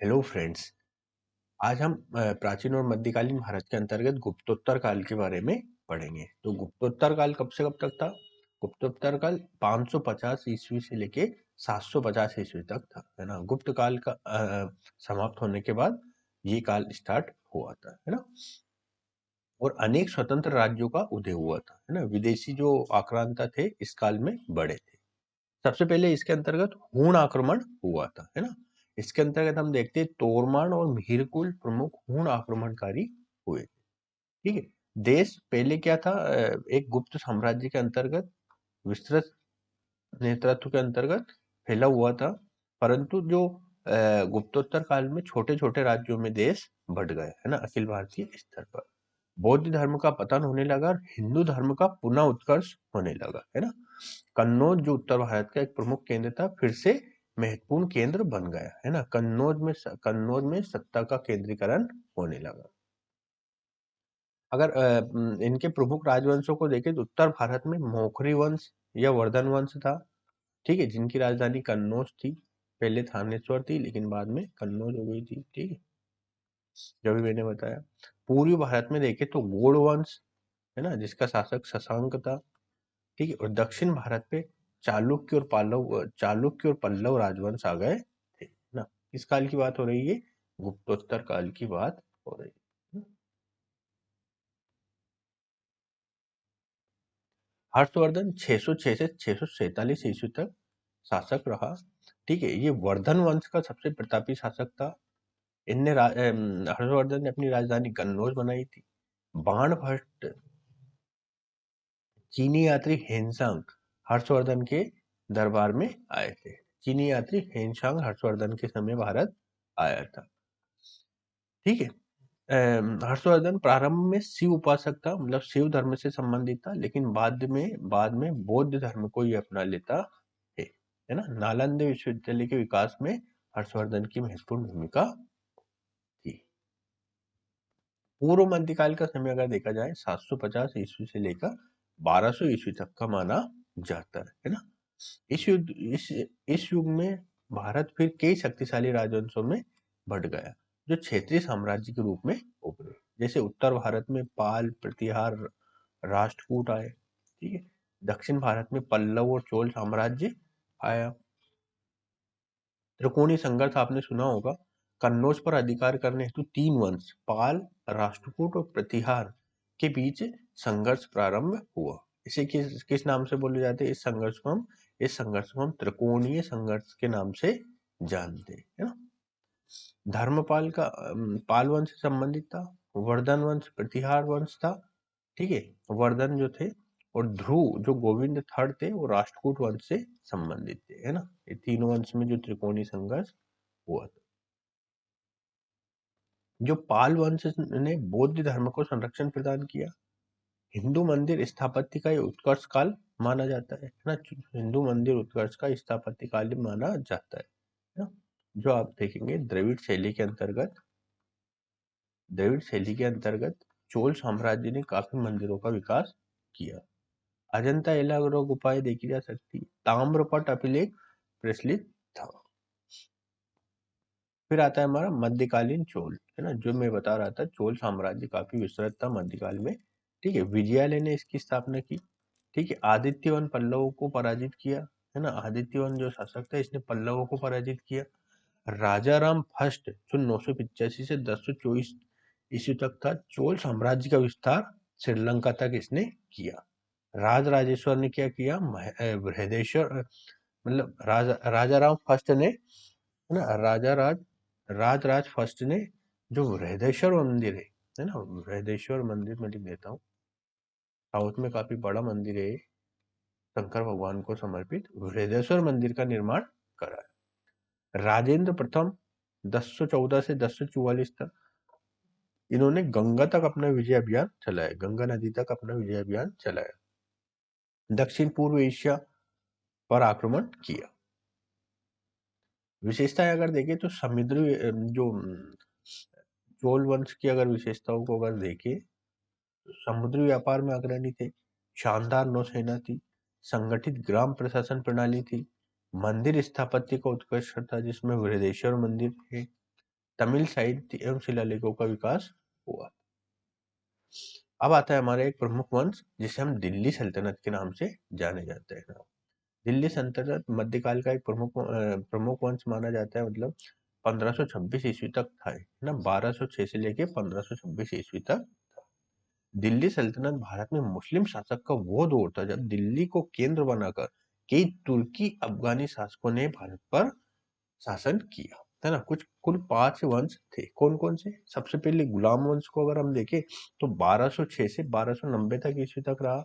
Hello friends. आज हम प्राचीन और मध्यकालीन भारत के अंतर्गत गुप्तोत्तर काल के बारे में पढ़ेंगे। तो गुप्तोत्तर काल कब से कब तक था? गुप्तोत्तर काल 550 ईस्वी से लेके 750 ईस्वी तक था, है ना। गुप्त काल का समाप्त होने के बाद ये काल स्टार्ट हुआ था, है ना। और अनेक स्वतंत्र राज्यों का उदय हुआ था, है ना। विदेशी जो आक्रांता थे इस काल में बड़े थे। सबसे पहले इसके अंतर्गत हूण आक्रमण हुआ था, है ना। इसके अंतर्गत हम देखते हैं तोरमान और मिहिरकुल प्रमुख हूण आक्रमणकारी हुए थे। ठीक है। देश पहले क्या था, एक गुप्त साम्राज्य के अंतर्गत विस्तृत नेतृत्व के अंतर्गत फैला हुआ था, परंतु जो गुप्तोत्तर काल में छोटे छोटे राज्यों में देश बढ़ गए, है ना, अखिल भारतीय स्तर पर। बौद्ध धर्म का पतन होने लगा और हिंदू धर्म का पुनः उत्कर्ष होने लगा, है ना। कन्नौज जो उत्तर भारत का एक प्रमुख केंद्र था फिर से महत्वपूर्ण केंद्र बन गया, है ना। कन्नौज में सत्ता का केंद्रीकरण होने लगा। अगर इनके प्रमुख राजवंशों को देखें तो उत्तर भारत में मौखरी वंश या वर्धन वंश था, ठीक है, जिनकी राजधानी कन्नौज थी। पहले थानेश्वर थी लेकिन बाद में कन्नौज हो गई थी, ठीक है, जो भी मैंने बताया। पूर्वी भारत में देखें तो गौड़ वंश, है ना, जिसका शासक शशांक था, ठीक है। और दक्षिण भारत पे चालुक्य और पल्लव राजवंश आ गए थे, ना। किस काल की बात हो रही है? गुप्तोत्तर काल की बात हो रही है। हर्षवर्धन 606 से 647 ईस्वी तक शासक रहा, ठीक है। ये वर्धन वंश का सबसे प्रतापी शासक था। हर्षवर्धन ने अपनी राजधानी कन्नौज बनाई थी। बाण भट्ट चीनी यात्री हेनसांग हर्षवर्धन के दरबार में आए थे। चीनी यात्री हेनसांग हर्षवर्धन के समय भारत आया था, ठीक है। हर्षवर्धन प्रारंभ में शिव उपासक था, मतलब शिव धर्म से संबंधित था, लेकिन बाद में बौद्ध धर्म को ही अपना लेता है ना। नालंदा विश्वविद्यालय के विकास में हर्षवर्धन की महत्वपूर्ण भूमिका थी। पूर्व मध्यकाल का समय अगर देखा जाए 750 ईस्वी से लेकर 1200 ईस्वी तक का माना जाता है ना। इस युग में भारत फिर कई शक्तिशाली राजवंशों में बढ़ गया, जो क्षेत्रीय साम्राज्य के रूप में उभरे। जैसे उत्तर भारत में पाल, प्रतिहार, राष्ट्रकूट आए, ठीक है। दक्षिण भारत में पल्लव और चोल साम्राज्य आया। त्रिकोणीय संघर्ष आपने सुना होगा। कन्नौज पर अधिकार करने हेतु तीन वंश पाल, राष्ट्रकूट और प्रतिहार के बीच संघर्ष प्रारंभ हुआ। इसे किस किस नाम से बोले जाते हैं? इस संघर्ष को हम त्रिकोणीय संघर्ष के नाम से जानते हैं, है ना। धर्मपाल का पाल वंश से संबंधित था। वर्धन वंश प्रतिहार वंश था, ठीक है। वर्धन जो थे और ध्रुव जो गोविंद थर्ड थे वो राष्ट्रकूट वंश से संबंधित थे, है ना। ये तीनों वंश में जो त्रिकोणीय संघर्ष हुआ था। जो पाल वंश ने बौद्ध धर्म को संरक्षण प्रदान किया। हिंदू मंदिर स्थापत्य का ये उत्कर्ष काल माना जाता है ना। हिंदू मंदिर उत्कर्ष का स्थापत्य काल माना जाता है ना। जो आप देखेंगे द्रविड़ शैली के अंतर्गत चोल साम्राज्य ने काफी मंदिरों का विकास किया। अजंता एलोरा गुफाएं देखी जा सकती है। ताम्रपट अभिलेख प्रचलित था। फिर आता है हमारा मध्यकालीन चोल, है ना। जो मैं बता रहा था चोल साम्राज्य काफी विस्तृत था मध्यकाल में, ठीक है। विजयालय ने इसकी स्थापना की, ठीक है। आदित्यवन पल्लवों को पराजित किया, है ना। आदित्यवन जो शासक था इसने पल्लवों को पराजित किया। राजाराम फर्स्ट जो 985 से 1024 ईस्वी तक था। चोल साम्राज्य का विस्तार श्रीलंका तक इसने किया। राजराजेश्वर ने क्या किया? बृहदेश्वर, मतलब राजाराम फर्स्ट ने, है ना, राजराज फर्स्ट ने जो बृहदेश्वर मंदिर है ना, बृहदेश्वर मंदिर में लिख देता हूँ। साउथ में काफी बड़ा मंदिर है, शंकर भगवान को समर्पित बृहदेश्वर मंदिर का निर्माण करा है। राजेंद्र प्रथम 1014 से 1044 तक इन्होंने गंगा तक अपना विजय अभियान चलाया, गंगा नदी तक अपना विजय अभियान चलाया। दक्षिण पूर्व एशिया पर आक्रमण किया। विशेषताएं अगर देखें तो समुद्री जो चोल वंश की अगर विशेषताओं को अगर देखें, समुद्री व्यापार में अग्रणी थे। शानदार नौसेना थी। संगठित ग्राम प्रशासन प्रणाली थी। मंदिर स्थापत्य का उत्कृष्ट था जिसमें बृहदेश्वर मंदिर है। तमिल साहित्य एवं शिलालेखों का विकास हुआ। अब आता है हमारा एक प्रमुख वंश जिसे हम दिल्ली सल्तनत के नाम से जाने जाते हैं। दिल्ली सल्तनत मध्यकाल का एक प्रमुख वंश माना जाता है, मतलब 1526 ईस्वी तक था, है ना। 1206 से लेके 1526 ईस्वी तक दिल्ली सल्तनत भारत में मुस्लिम शासक का वो दौर था जब दिल्ली को केंद्र बनाकर कई तुर्की अफगानी शासकों ने भारत पर शासन किया, है ना। कुछ कुल 5 वंश थे। कौन कौन से? सबसे पहले गुलाम वंश को अगर हम देखें तो 1206 से 1290 तक ईस्वी तक रहा।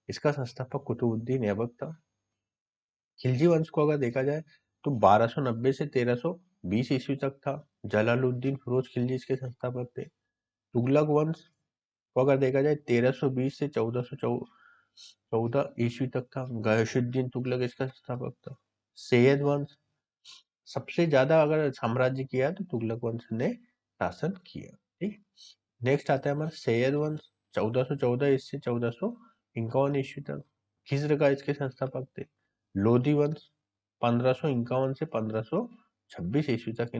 इसका संस्थापक कुतुबुद्दीन ऐबक था। खिलजी वंश को अगर देखा जाए तो 1290 से 1320 ईस्वी तक था। जलालुद्दीन फिरोज खिलजी इसके संस्थापक थे। तुगलक वंश को अगर देखा जाए 1320 से 1414 ईस्वी तक था। गयासुद्दीन तुगलक इसका संस्थापक था। सैयद वंश, सबसे ज्यादा अगर साम्राज्य किया तो तुगलक वंश ने शासन किया। ठीक। नेक्स्ट आता है हमारा सैयद वंश, 1414 से 1451 ईस्वी तक। खिज्र का इसके संस्थापक थे। लोधी वंश 1551 से 1526 ईस्वी तक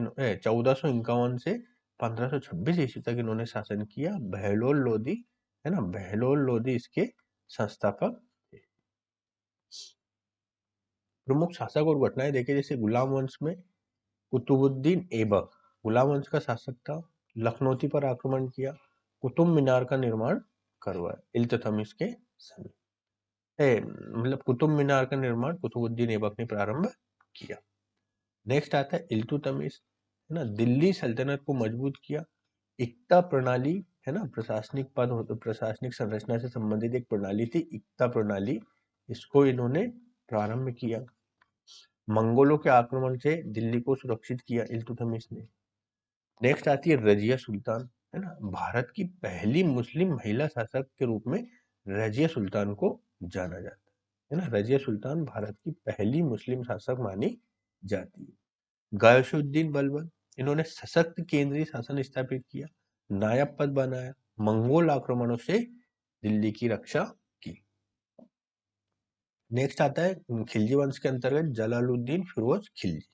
1451 से 1526 ईस्वी तक इन्होंने शासन किया। बहलोल लोधी, है ना, बहलोल लोधी इसके संस्थापक थे। प्रमुख शासक और घटनाएं देखें, जैसे गुलाम वंश में कुतुबुद्दीन ऐबक गुलाम वंश का शासक था। लखनौती पर आक्रमण किया, कुतुब मीनार का निर्माण करवाया इल्तुतमिश के समय। मतलब कुतुब मीनार का निर्माण कुतुबुद्दीन ऐबक ने प्रारंभ किया। नेक्स्ट आता है इल्तुतमिश, है ना, दिल्ली सल्तनत को मजबूत किया। इक्ता प्रणाली, है ना, प्रशासनिक संरचना से संबंधित एक प्रणाली थी, इक्ता प्रणाली, इसको इन्होंने प्रारंभ किया। मंगोलों के आक्रमण से दिल्ली को सुरक्षित किया इल्तुतमिश ने। नेक्स्ट आती है रजिया सुल्तान, है ना, भारत की पहली मुस्लिम महिला शासक के रूप में रजिया सुल्तान को जाना जाता है ना। रजिया सुल्तान भारत की पहली मुस्लिम शासक मानी जाती है। गयासुद्दीन बलबन, इन्होंने सशक्त केंद्रीय शासन स्थापित किया, नायब पद बनाया, मंगोल आक्रमणों से दिल्ली की रक्षा की। नेक्स्ट आता है खिलजी वंश के अंतर्गत जलालुद्दीन फिरोज खिलजी,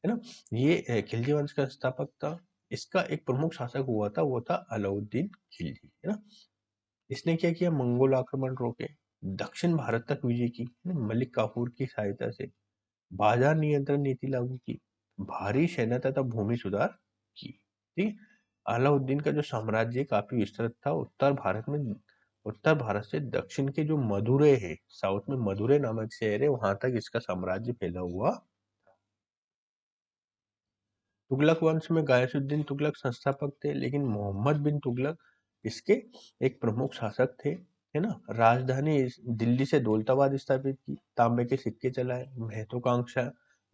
है ना। ये खिलजी वंश का स्थापक था। इसका एक प्रमुख शासक हुआ था, वो था अलाउद्दीन खिलजी, है ना। इसने क्या किया? मंगोल आक्रमण रोके, दक्षिण भारत तक विजय की, मलिक काफूर की सहायता से बाजार नियंत्रण नीति लागू की, भारी सेना तथा भूमि सुधार की। ठीक। अलाउद्दीन का जो साम्राज्य काफी विस्तृत था। उत्तर भारत से दक्षिण के जो मदुरै है, साउथ में मदुरै नामक शहर है, वहां तक इसका साम्राज्य फैला हुआ। तुगलक वंश में गयासुद्दीन तुगलक संस्थापक थे, लेकिन मोहम्मद बिन तुगलक इसके एक प्रमुख शासक थे, है ना। राजधानी दिल्ली से दौलताबाद स्थापित की, तांबे के सिक्के चलाए,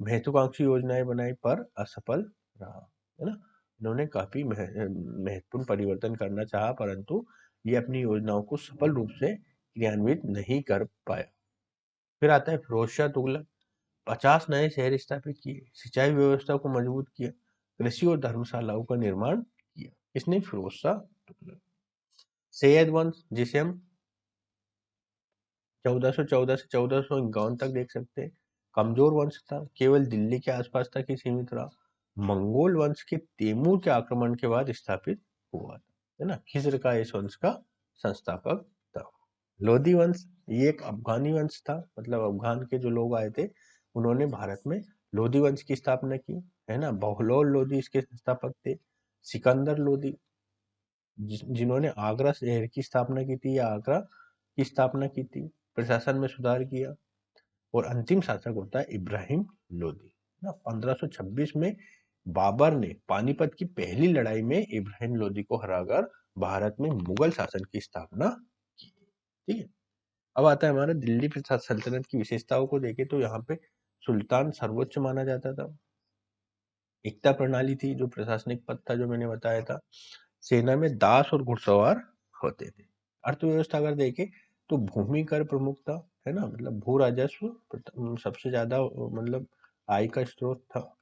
महत्वाकांक्षी योजनाएं बनाई, पर असफल रहा, है ना। इन्होंने काफी महत्वपूर्ण परिवर्तन करना चाहा, परंतु ये अपनी योजनाओं को सफल रूप से क्रियान्वित नहीं कर पाया। फिर आता है फिरोज शाह तुगलक, 50 नए शहर स्थापित किए, सिंचाई व्यवस्था को मजबूत किया, कृषि और धर्मशालाओं का निर्माण किया। इसने फिरोज शाह तुगलक। सैयद वंश, जिसे हम 1414 से 1451 तक देख सकते हैं, कमजोर वंश था, केवल दिल्ली के आसपास तक ही सीमित रहा। मंगोल वंश के तैमूर के आक्रमण के बाद स्थापित हुआ, है ना। खिज्र का इस वंश का संस्थापक था। लोधी वंश, ये एक अफगानी वंश था, मतलब अफगान के जो लोग आए थे उन्होंने भारत में लोधी वंश की स्थापना की, है ना। बहलोल लोधी इसके संस्थापक थे। सिकंदर लोधी, जिन्होंने आगरा शहर की स्थापना की थी या आगरा की स्थापना की थी, प्रशासन में सुधार किया। और अंतिम शासक होता है इब्राहिम लोधी, ना। 1526 में बाबर ने पानीपत की पहली लड़ाई में इब्राहिम लोधी को हराकर भारत में मुगल शासन की स्थापना की। ठीक है। अब आता है हमारा दिल्ली सल्तनत की विशेषताओं को देखें तो यहाँ पे सुल्तान सर्वोच्च माना जाता था। एकता प्रणाली थी, जो प्रशासनिक पद था जो मैंने बताया था। सेना में दास और घुड़सवार होते थे। अर्थव्यवस्था अगर देखें तो भूमि कर प्रमुख था, है ना, मतलब भू राजस्व सबसे ज्यादा मतलब आय का स्रोत था।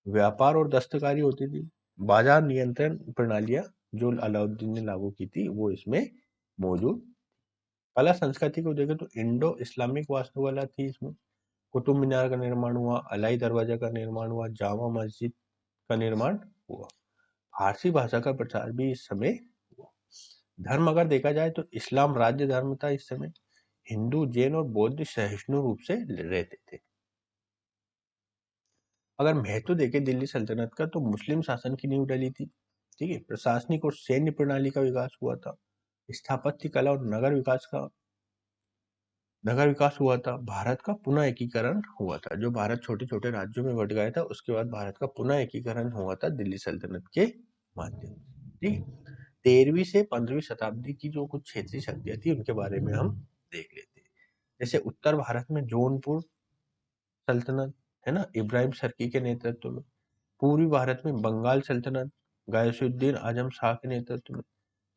व्यापार और दस्तकारी होती थी। बाजार नियंत्रण प्रणालियां जो अलाउद्दीन ने लागू की थी वो इसमें मौजूद। कला संस्कृति को देखें तो इंडो इस्लामिक वास्तुकला थी इसमें। कुतुब मीनार का निर्माण हुआ, अलाई दरवाजा का निर्माण हुआ, जामा मस्जिद का निर्माण हुआ। फारसी भाषा का प्रचार भी इस समय हुआ। धर्म अगर देखा जाए तो इस्लाम राज्य धर्म था इस समय। हिंदू, जैन और बौद्ध सहिष्णु रूप से रहते थे। अगर महत्व देखें दिल्ली सल्तनत का, तो मुस्लिम शासन की नींव डली थी। ठीक है, प्रशासनिक और सैन्य प्रणाली का विकास हुआ था। स्थापत्य कला और नगर विकास हुआ था। भारत का पुनः एकीकरण हुआ था। जो भारत छोटे छोटे राज्यों में बट गया था, उसके बाद भारत का पुनः एकीकरण हुआ था दिल्ली सल्तनत के माध्यम से। ठीक, 13वीं से 15वीं शताब्दी की जो कुछ क्षेत्रीय शक्तियां थी, उनके बारे में हम देख लेते हैं। जैसे उत्तर भारत में जौनपुर सल्तनत, है ना, इब्राहिम सर्की के नेतृत्व में। पूर्वी भारत में बंगाल सल्तनत, गयासुद्दीन आजम शाह के नेतृत्व में।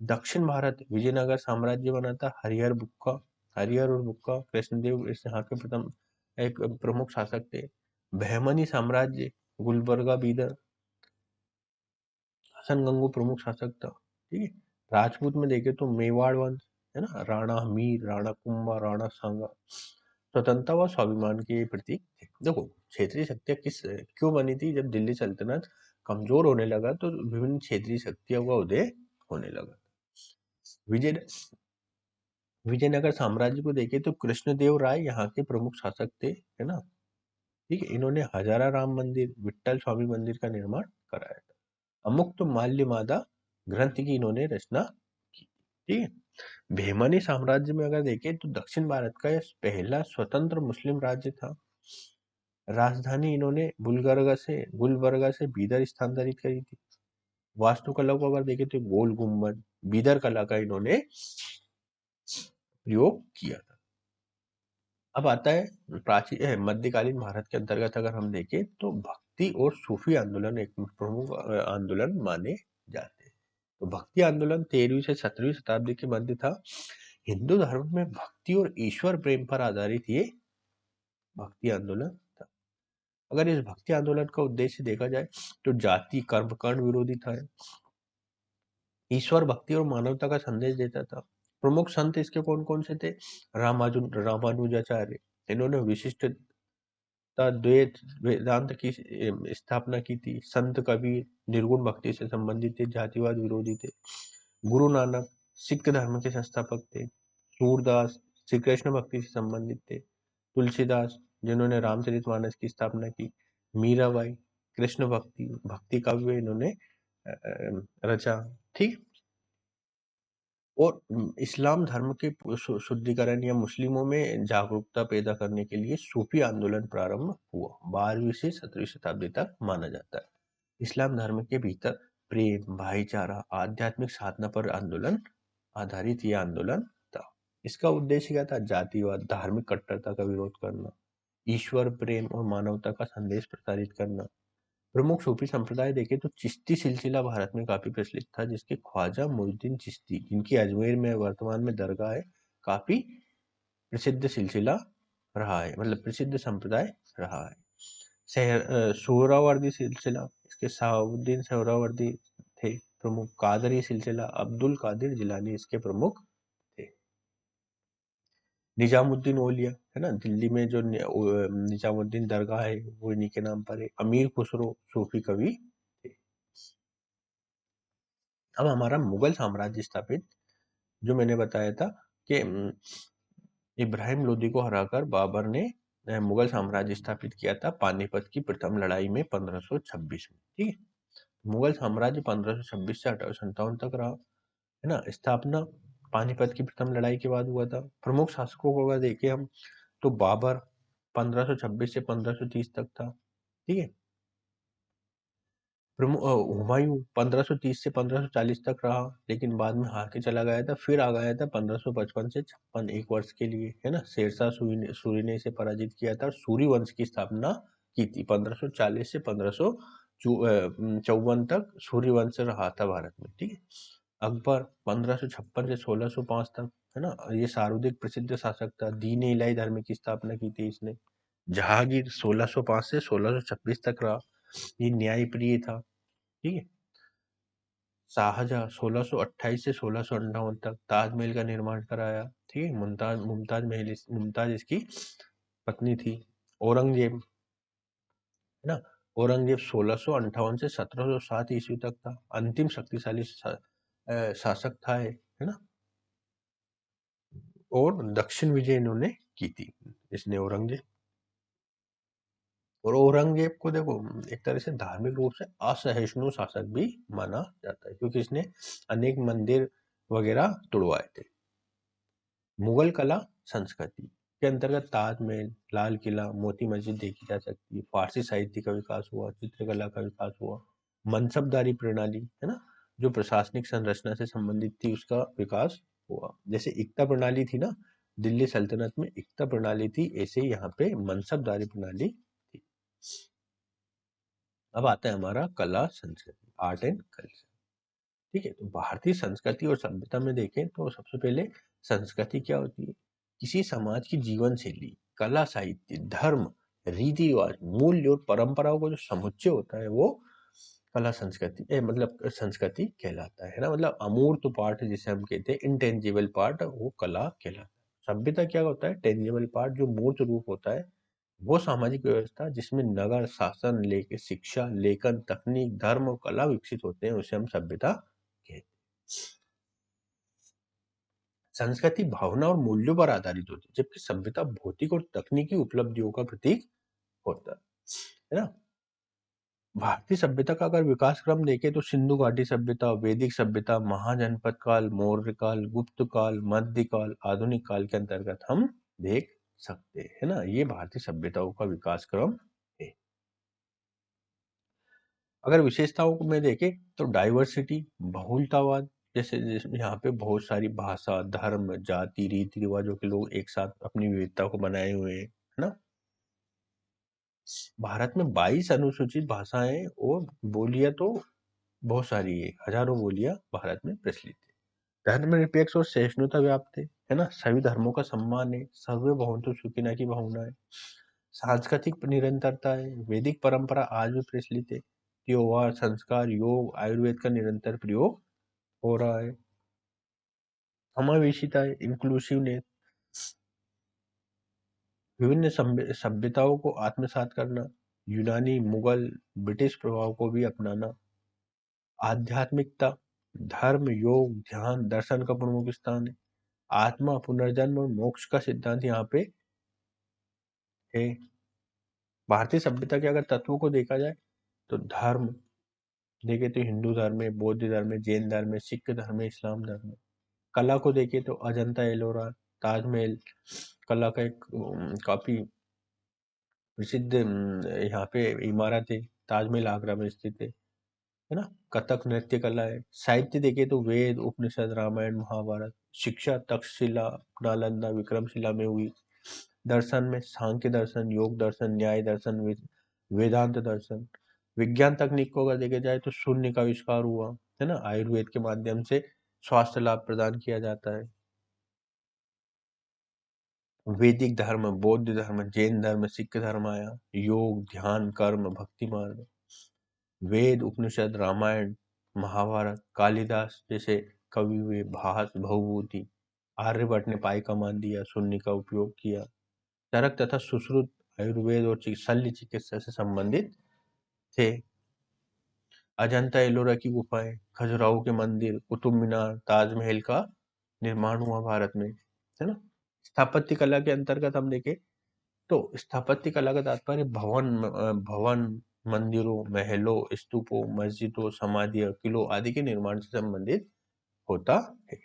दक्षिण भारत विजयनगर साम्राज्य बना था। हरिहर और बुक्का कृष्णदेव इस यहाँ के प्रथम एक प्रमुख शासक थे। बहमनी साम्राज्य, गुलबर्गा, बीदर, हसन गंगू प्रमुख शासक था। ठीक है, राजपूत में देखे तो मेवाड़ वंश, है ना, राणा हमीर, राणा कुंभा, राणा सांगा स्वतंत्रता व स्वाभिमान के प्रतीक थे। देखो, क्षेत्रीय शक्तियां किस क्यों बनी थी? जब दिल्ली सल्तनत कमजोर होने लगा तो विभिन्न क्षेत्रीय शक्तियों का उदय होने लगा। विजय विजयनगर साम्राज्य को देखें तो कृष्णदेव राय यहाँ के प्रमुख शासक थे, है ना। ठीक है, इन्होंने हजारा राम मंदिर, विट्ठल स्वामी मंदिर का निर्माण कराया था। अमुक्त माल्य मादा ग्रंथ की इन्होंने रचना की। ठीक है, बेहमनी साम्राज्य में अगर देखें तो दक्षिण भारत का यह पहला स्वतंत्र मुस्लिम राज्य था। राजधानी इन्होंने गुलबर्गा से बीदर स्थानांतरित करी थी। वास्तुकला को अगर देखें तो गोल गुम्बद, बीदर कला का इन्होंने प्रयोग किया था। अब आता है प्राचीन मध्यकालीन भारत के अंतर्गत अगर हम देखें तो भक्ति और सूफी आंदोलन एक प्रमुख आंदोलन माने जाते हैं। तो भक्ति आंदोलन 13वीं से 17वीं शताब्दी के मध्य था। हिंदू धर्म में भक्ति और ईश्वर प्रेम पर आधारित ये भक्ति आंदोलन था। अगर इस भक्ति आंदोलन का उद्देश्य देखा जाए तो जाति, कर्म, कर्ण विरोधी था। ईश्वर भक्ति और मानवता का संदेश देता था। प्रमुख संत इसके कौन कौन से थे? रामानुजाचार्य, इन्होंने विशिष्टता द्वैत वेदांत की स्थापना की थी। संत कबीर निर्गुण भक्ति से संबंधित थे, जातिवाद विरोधी थे। गुरु नानक सिख धर्म के संस्थापक थे। सूरदास श्री कृष्ण भक्ति से संबंधित थे। तुलसीदास जिन्होंने रामचरितमानस की स्थापना की। मीराबाई कृष्ण भक्ति काव्य इन्होंने रचा। ठीक, और इस्लाम धर्म के शुद्धिकरण या मुस्लिमों में जागरूकता पैदा करने के लिए सूफी आंदोलन प्रारंभ हुआ। 12वीं से 17वीं शताब्दी तक माना जाता है। इस्लाम धर्म के भीतर प्रेम, भाईचारा, आध्यात्मिक साधना पर आंदोलन आधारित यह आंदोलन था। इसका उद्देश्य क्या था? जातिवाद, धार्मिक कट्टरता का विरोध करना, ईश्वर प्रेम और मानवता का संदेश प्रसारित करना। प्रमुख सूफी संप्रदाय देखें तो चिश्ती सिलसिला भारत में काफी प्रचलित था, जिसके ख्वाजा मोइनुद्दीन चिश्ती, जिनकी अजमेर में वर्तमान में दरगाह है, काफी प्रसिद्ध सिलसिला रहा है, मतलब प्रसिद्ध संप्रदाय रहा है। सोहरावर्दी सिलसिला, इसके सहाबुद्दीन सोहरावर्दी थे प्रमुख। कादरी सिलसिला, अब्दुल कादिर जिलानी इसके प्रमुख थे। निजामुद्दीन औलिया, है ना, दिल्ली में जो निजामुद्दीन दरगाह है वो इन्हीं के नाम पर है। अमीर खुसरो सूफी कवि थे। अब हमारा मुगल साम्राज्य स्थापित, जो मैंने बताया था कि इब्राहिम लोदी को हराकर बाबर ने मुगल साम्राज्य स्थापित किया था पानीपत की प्रथम लड़ाई में 1526 में। ठीक है, मुगल साम्राज्य 1526 से 1857 तक रहा, है ना। स्थापना पानीपत की प्रथम लड़ाई के बाद हुआ था। प्रमुख शासकों को अगर देखें हम तो बाबर 1526 से 1530 तक था। ठीक है, हुमायूं 1530 से 1540 तक रहा, लेकिन बाद में हार के चला गया था। फिर आ गया था 1555 से 56, एक वर्ष के लिए, है ना। शेरशाह सूरी ने इसे पराजित किया था और सूरी वंश की स्थापना की थी। 1540 से 1554 तक सूरी वंश रहा था भारत में। ठीक है, अकबर 1556 से 1605 तक, है ना, ये सर्वाधिक प्रसिद्ध शासक था। दीन इलाही धर्म की स्थापना की थी इसने। जहांगीर 1605 से 1626 तक रहा, ये न्यायप्रिय था। ठीक है, शाहजहां 1628 से 1658 तक ताजमहल का निर्माण कराया। ठीक है, मुमताज इसकी पत्नी थी। औरंगजेब, है ना, औरंगजेब 1658 से 1707 ईस्वी तक था, अंतिम शक्तिशाली शासक था, है ना। और दक्षिण विजय इन्होंने की थी, इसने औरंगजेब। और औरंगजेब को देखो एक तरह से धार्मिक रूप से असहिष्णु शासक भी माना जाता है, क्योंकि इसने अनेक मंदिर वगैरह तुड़वाए थे। मुगल कला संस्कृति के अंतर्गत ताजमहल, लाल किला, मोती मस्जिद देखी जा सकती है। फारसी साहित्य का विकास हुआ, चित्रकला का विकास हुआ, मनसबदारी प्रणाली, है ना, जो प्रशासनिक संरचना से संबंधित थी, उसका विकास हुआ। जैसे इक्ता प्रणाली थी ना, दिल्ली सल्तनत में इक्ता प्रणाली थी, ऐसे ही यहाँ पे मनसबदारी प्रणाली थी। अब आता है हमारा कला संस्कृति, आर्ट एंड कल्चर। ठीक है, तो भारतीय संस्कृति और सभ्यता में देखें तो सबसे पहले संस्कृति क्या होती है? किसी समाज की जीवन शैली, कला, साहित्य, धर्म, रीति रिवाज, मूल्य और परंपराओं को जो समुच्चय होता है वो कला संस्कृति मतलब संस्कृति कहलाता है ना। मतलब अमूर्त पार्ट जिसे हम कहते हैं, इनटेंजिबल पार्ट, वो कला कहलाता है। सभ्यता क्या होता है? टेंजिबल पार्ट, जो मूर्त रूप होता है, वो सामाजिक व्यवस्था जिसमें नगर शासन लेके शिक्षा, लेखन, तकनीक, धर्म और कला विकसित होते हैं, उसे हम सभ्यता कहते हैं। संस्कृति भावना और मूल्यों पर आधारित होती है, जबकि सभ्यता भौतिक और तकनीकी उपलब्धियों का प्रतीक होता है ना। भारतीय सभ्यता का अगर विकास क्रम देखें तो सिंधु घाटी सभ्यता, वैदिक सभ्यता, महाजनपद काल, मौर्य काल, गुप्त काल, मध्य काल, आधुनिक काल के अंतर्गत हम देख सकते हैं, है ना। ये भारतीय सभ्यताओं का विकास क्रम है। अगर विशेषताओं को में देखें तो डाइवर्सिटी, बहुलतावाद, जैसे यहाँ पे बहुत सारी भाषा, धर्म, जाति, रीति रिवाजों के लोग एक साथ अपनी विविधता को बनाए हुए हैं, है ना। भारत में 22 अनुसूचित भाषाएं और बोलियां तो बहुत सारी है, हजारों बोलियां भारत में प्रचलित है। धर्मनिरपेक्ष और सहिष्णुता व्याप्त है ना। सभी धर्मों का सम्मान है, सर्वे भवन्तु सुखिनः की भावना है। सांस्कृतिक निरंतरता है, वैदिक परंपरा आज भी प्रचलित है। त्योहार, संस्कार, योग, आयुर्वेद का निरंतर प्रयोग हो रहा है। समावेशिता है, इंक्लूसिवनेस, विभिन्न सभ्यताओं को आत्मसात करना, यूनानी, मुगल, ब्रिटिश प्रभाव को भी अपनाना। आध्यात्मिकता, धर्म, योग, ध्यान, दर्शन का प्रमुख स्थान है। आत्मा, पुनर्जन्म और मोक्ष का सिद्धांत यहाँ पे है। भारतीय सभ्यता के अगर तत्वों को देखा जाए तो धर्म देखे तो हिंदू धर्म है, बौद्ध धर्म है, जैन धर्म है, सिख धर्म है, इस्लाम धर्म है। कला को देखे तो अजंता एलोरा, ताजमहल कला का एक काफी प्रसिद्ध यहाँ पे इमारत है। ताजमहल आगरा में स्थित है ना। कथक नृत्य कला है। साहित्य देखे तो वेद, उपनिषद, रामायण, महाभारत। शिक्षा तक्षशिला, नालंदा, विक्रमशिला में हुई। दर्शन में सांख्य दर्शन, योग दर्शन, न्याय दर्शन, वेदांत दर्शन। विज्ञान तकनीक को अगर देखे जाए तो शून्य का आविष्कार हुआ, है ना। आयुर्वेद के माध्यम से स्वास्थ्य लाभ प्रदान किया जाता है। वैदिक धर्म, बौद्ध धर्म, जैन धर्म, सिख धर्म आया। योग, ध्यान, कर्म, भक्ति मार्ग। वेद, उपनिषद, रामायण, महाभारत, कालिदास जैसे कवि हुए, भास, भवभूति। आर्यभट्ट ने पाई का मान दिया, शून्य का उपयोग किया। चरक तथा सुश्रुत आयुर्वेद और शल्य चिकित्सा से संबंधित थे। अजंता एलोरा की गुफाएं, खजुराहो के मंदिर, कुतुब मीनार, ताजमहल का निर्माण हुआ भारत में, है ना। स्थापत्य कला के अंतर्गत हम देखें तो स्थापत्य कला का तात्पर्य भवन, मंदिरों, महलों, स्तूपों, मस्जिदों, समाधियों, किलों आदि के निर्माण से संबंधित होता है।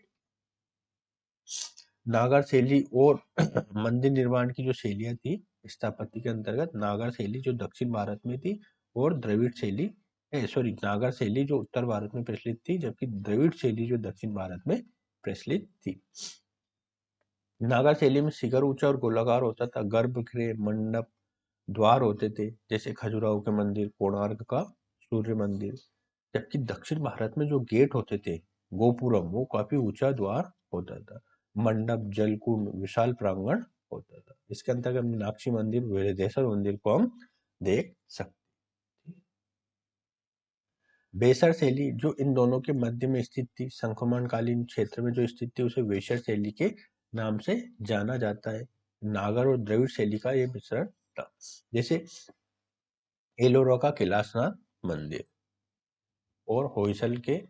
नागर शैली और मंदिर निर्माण की जो शैलियां थी स्थापत्य के अंतर्गत, नागर शैली जो दक्षिण भारत में थी और द्रविड़ शैली नागर शैली जो उत्तर भारत में प्रचलित थी, जबकि द्रविड़ शैली जो दक्षिण भारत में प्रचलित थी। नागर शैली में शिखर ऊंचा और गोलाकार होता था। गर्भगृह, मंडप, द्वार होते थे, जैसे खजुराहो के मंदिर, कोणार्क का सूर्य मंदिर। जबकि दक्षिण भारत में जो गेट होते थे, गोपुरम, वो काफी ऊंचा द्वार होता था। मंडप, जलकुंड, विशाल प्रांगण होता था। इसके अंतर्गत मीनाक्षी मंदिर, बृहदेश्वर मंदिर को हम देख सकते। बेसर शैली जो इन दोनों के मध्य में स्थित थी, संक्रमणकालीन क्षेत्र में जो स्थित थी, उसे बेसर शैली के नाम से जाना जाता है। नागर और द्रविड़ शैली का ये मिश्रण था। जैसे एलोरा का कैलाशनाथ मंदिर और होयसल के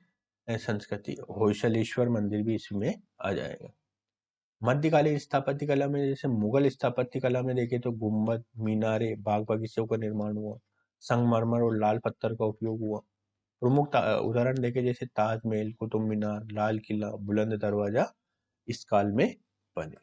संस्कृति होयसलेश्वर मंदिर भी इसमें आ जाएगा। मध्यकालीन स्थापत्य कला में जैसे मुगल स्थापत्य कला में देखें तो गुम्बद, मीनारे, बाग बगीचों का निर्माण हुआ, संगमरमर और लाल पत्थर का उपयोग हुआ। प्रमुख उदाहरण देखें जैसे ताजमहल, कुतुब मीनार, लाल किला, बुलंद दरवाजा इस काल में बने।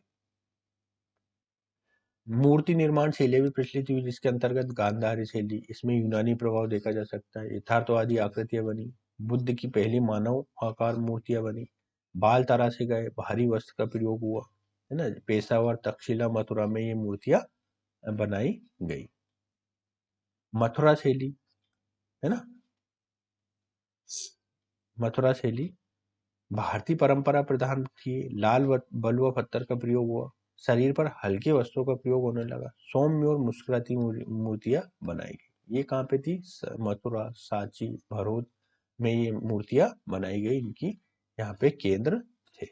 मूर्ति निर्माण शैली भी प्रचलित हुई जिसके अंतर्गत गांधारी शैली, इसमें यूनानी प्रभाव देखा जा सकता है। यथार्थवादी आकृतियां बनी, बुद्ध की पहली मानव आकार मूर्तियां बनी, बाल तराशे गए, भारी वस्त्र का प्रयोग हुआ, है ना। पेशावर, तक्षशिला, मथुरा में ये मूर्तियां बनाई गई। मथुरा शैली, है ना, मथुरा शैली भारतीय परंपरा प्रधान थी। लाल बलुआ पत्थर का प्रयोग हुआ, शरीर पर हल्के वस्त्रों का प्रयोग होने लगा, सौम्य और मुस्कुराती मूर्तियां बनाई गई। ये कहाँ पे थी? मथुरा, सांची, भरूच में ये मूर्तियां बनाई गई, इनकी यहाँ पे केंद्र थे।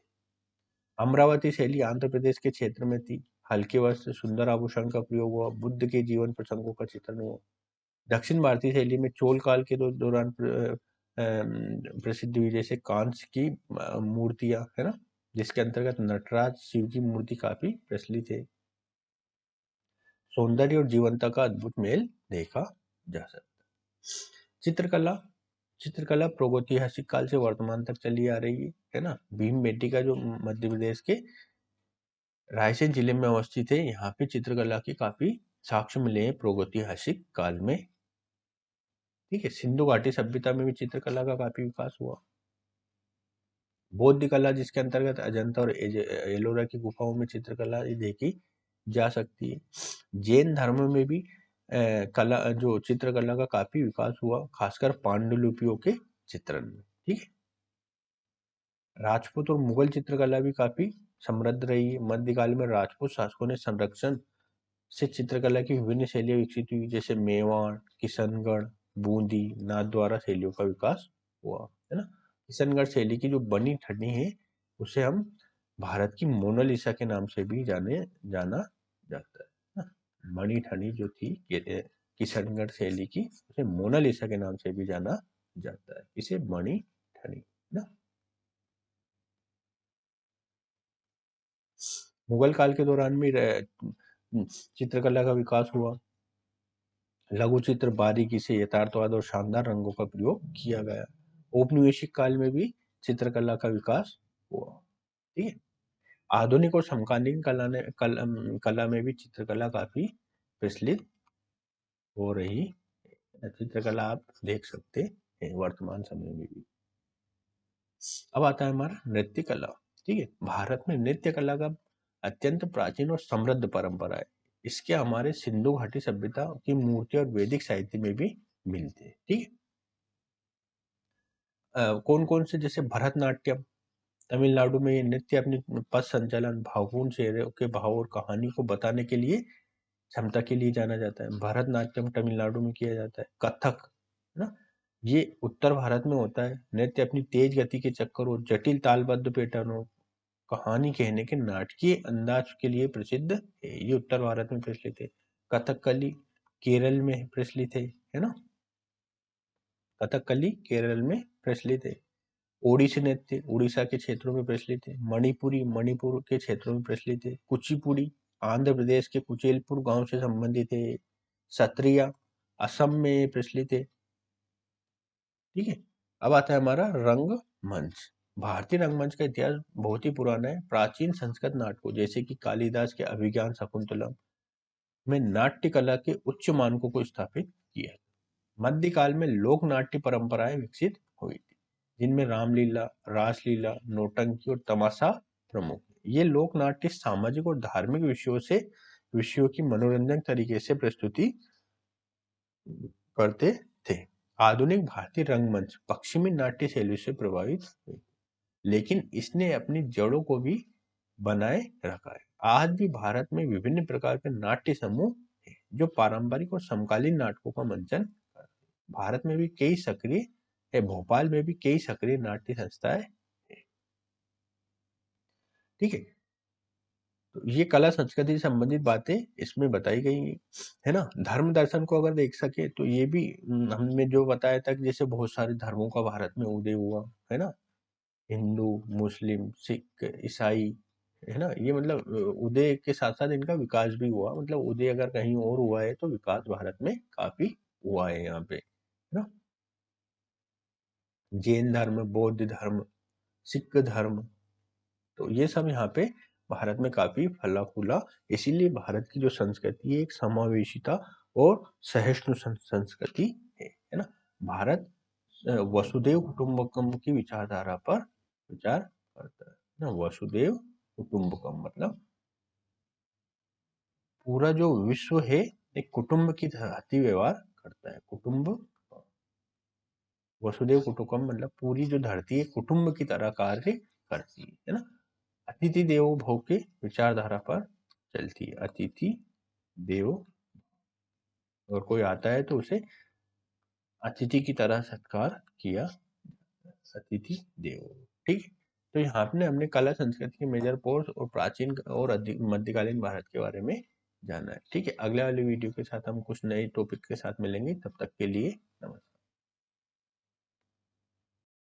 अमरावती शैली आंध्र प्रदेश के क्षेत्र में थी। हल्के वस्त्र, सुंदर आभूषण का प्रयोग हुआ, बुद्ध के जीवन प्रसंगों का चित्रण हुआ। दक्षिण भारतीय शैली में चोल काल के दौरान प्रसिद्ध हुई, जैसे कांस्य की मूर्तियां, है ना, जिसके अंतर्गत नटराज, शिव की मूर्ति काफी प्रचलित है। सौंदर्य और जीवंतता का अद्भुत मेल देखा जा सकता। चित्रकला चित्रकला प्रागैतिहासिक काल से वर्तमान तक चली आ रही है ना। भीमबेटका जो मध्य प्रदेश के रायसेन जिले में अवस्थित है, यहाँ पे चित्रकला के काफी साक्ष्य मिले हैं प्रागैतिहासिक काल में। ठीक है। सिंधु घाटी सभ्यता में भी चित्रकला का काफी विकास हुआ। बौद्ध कला जिसके अंतर्गत अजंता और एलोरा की गुफाओं में चित्रकला देखी जा सकती है। जैन धर्म में भी कला जो चित्रकला का काफी विकास हुआ, खासकर पांडुलिपियों के चित्रण में। ठीक है। राजपूत और मुगल चित्रकला भी काफी समृद्ध रही है। मध्यकाल में राजपूत शासकों ने संरक्षण से चित्रकला की विभिन्न शैलियां विकसित हुई, जैसे मेवाड़, किशनगढ़, बूंदी, नाथद्वारा शैलियों का विकास हुआ, है ना। किशनगढ़ शैली की जो बनी ठनी है उसे हम भारत की मोनालिसा के नाम से भी जाना जाता है ना। बनी ठनी जो थी किशनगढ़ शैली की, उसे मोनालिसा के नाम से भी जाना जाता है। इसे बनी ठनी ना। मुगल काल के दौरान भी चित्रकला का विकास हुआ। लघु चित्र, बारीकी से यथार्थवाद और शानदार रंगों का प्रयोग किया गया। औपनिवेशिक काल में भी चित्रकला का विकास हुआ। ठीक है। आधुनिक और समकालीन कला में भी चित्रकला काफी प्रचलित हो रही है। चित्रकला आप देख सकते हैं वर्तमान समय में भी। अब आता है हमारा नृत्य कला। ठीक है। भारत में नृत्य कला का अत्यंत प्राचीन और समृद्ध परंपरा है। इसके हमारे सिंधु घाटी सभ्यता की मूर्ति और वैदिक साहित्य में भी मिलते हैं। ठीक है। कौन कौन से, जैसे भरतनाट्यम, तमिलनाडु में ये नृत्य अपनी पद संचालन, भावपूर्ण चेहरे के भाव और कहानी को बताने के लिए क्षमता के लिए जाना जाता है। भरतनाट्यम तमिलनाडु में किया जाता है। कथक, है ना, ये उत्तर भारत में होता है। नृत्य अपनी तेज गति के चक्कर और जटिल तालबद्ध पैटर्नों, कहानी कहने के नाटकीय अंदाज के लिए प्रसिद्ध है। ये उत्तर भारत में प्रचलित है। कथकली केरल में प्रचलित है ना। कथकली केरल में प्रचलित है। ओडिसी नृत्य उड़ीसा के क्षेत्रों में प्रचलित है। मणिपुरी मणिपुर के क्षेत्रों में प्रचलित है। कुचिपुड़ी आंध्र प्रदेश के कुचेलपुर गांव से संबंधित है। सत्रिया असम में प्रचलित है। ठीक है। अब आता है हमारा रंगमंच। भारतीय रंगमंच का इतिहास बहुत ही पुराना है। प्राचीन संस्कृत नाटकों जैसे कि कालिदास के अभिज्ञान शकुंतलम में नाट्य कला के उच्च मानकों को स्थापित किया। मध्यकाल में लोक नाट्य परंपराएं विकसित हुई थी, जिनमें रामलीला, रासलीला, नौटंकी और तमाशा प्रमुख। ये लोक नाट्य सामाजिक और धार्मिक विषयों की मनोरंजक तरीके से प्रस्तुति करते थे। आधुनिक भारतीय रंगमंच पश्चिमी नाट्य शैली से प्रभावित हुई, लेकिन इसने अपनी जड़ों को भी बनाए रखा है। आज भी भारत में विभिन्न प्रकार के नाट्य समूह हैं, जो पारंपरिक और समकालीन नाटकों का मंचन करते हैं। भारत में भी कई सक्रिय है, भोपाल में भी कई सक्रिय नाट्य संस्थाएं हैं। ठीक है। तो ये कला संस्कृति से संबंधित बातें इसमें बताई गई हैं, है ना। धर्म दर्शन को अगर देख सके तो ये भी हमने जो बताया था कि जैसे बहुत सारे धर्मों का भारत में उदय हुआ, है ना। हिंदू, मुस्लिम, सिख, ईसाई, है ना। ये मतलब उदय के साथ साथ इनका विकास भी हुआ, मतलब उदय अगर कहीं और हुआ है तो विकास भारत में काफी हुआ है यहाँ पे, है ना। जैन धर्म, बौद्ध धर्म, सिख धर्म, तो ये सब यहाँ पे भारत में काफी फला फूला। इसीलिए भारत की जो संस्कृति है एक समावेशिता और सहिष्णु संस्कृति है ना। भारत वसुदेव कुटुंबकम की विचारधारा पर विचार करता है ना। वसुदेव कुटुंबकम मतलब पूरा जो विश्व है एक कुटुंब की तरह व्यवहार करता है। कुटुंब, वसुदेव कुटुंबकम मतलब पूरी जो धरती है कुटुंब की तरह कार्य करती है ना। अतिथि देवो भव के विचारधारा पर चलती है। अतिथि देवो, और कोई आता है तो उसे अतिथि की तरह सत्कार किया, अतिथि देवो। ठीक है। तो यहाँ पे हमने कला संस्कृति के मेजर पोर्स और प्राचीन और मध्यकालीन भारत के बारे में जाना है। ठीक है, अगले वाले वीडियो के साथ हम कुछ नए टॉपिक के साथ मिलेंगे, तब तक के लिए नमस्कार।